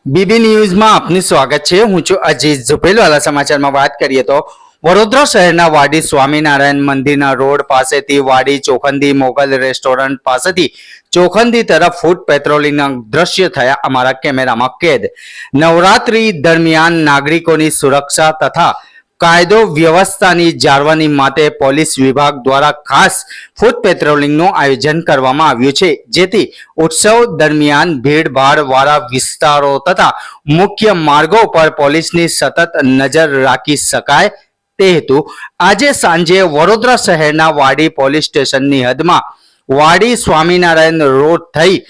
BB ન્યૂઝમાં આપનું સ્વાગત છે। હું છું અજીત ઝુપેલવાલા। સમાચારમાં વાત કરીએ તો વડોદરા શહેરના વાડી સ્વામિનારાયણ મંદિરના રોડ પાસેથી વાડી ચોખંદી મોગલ રેસ્ટોરન્ટ પાસેથી ચોખંદી તરફ ફૂટ પેટ્રોલિંગના દ્રશ્ય થયા અમારા કેમેરામાં કેદ। નવરાત્રી દરમિયાન નાગરિકોની સુરક્ષા તથા કાયદો વ્યવસ્થાની જાળવણી માટે પોલીસ વિભાગ દ્વારા ખાસ ફૂટ પેટ્રોલિંગનું આયોજન કરવામાં આવ્યું છે, જેથી ઉત્સવ દરમિયાન ભીડભાડ વાળા વિસ્તારો તથા મુખ્ય માર્ગો પર પોલીસની સતત નજર રાખી શકાય તે હેતુ આજે સાંજે વડોદરા શહેરના વાડી પોલીસ સ્ટેશનની હદમાં વાડી સ્વામિનારાયણ રોડ થઈ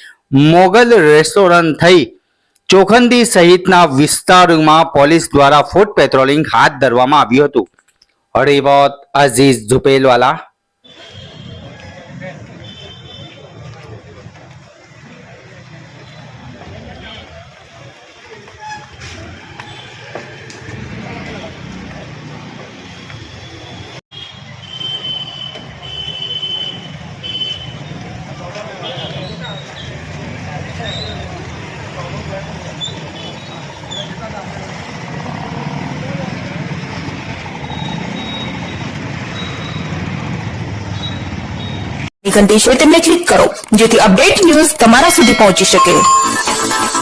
મોગલ રેસ્ટોરન્ટ થઈ ચોખંદી સહિતના વિસ્તારોમાં પોલીસ દ્વારા ફૂટ પેટ્રોલિંગ હાથ ધરવામાં આવ્યું હતું। રિપોર્ટ અઝીઝ ઝુપેલવાલા। ઘંટી છે તેમને ક્લિક કરો જેથી અપડેટ ન્યૂઝ તમારા સુધી પહોંચી શકે।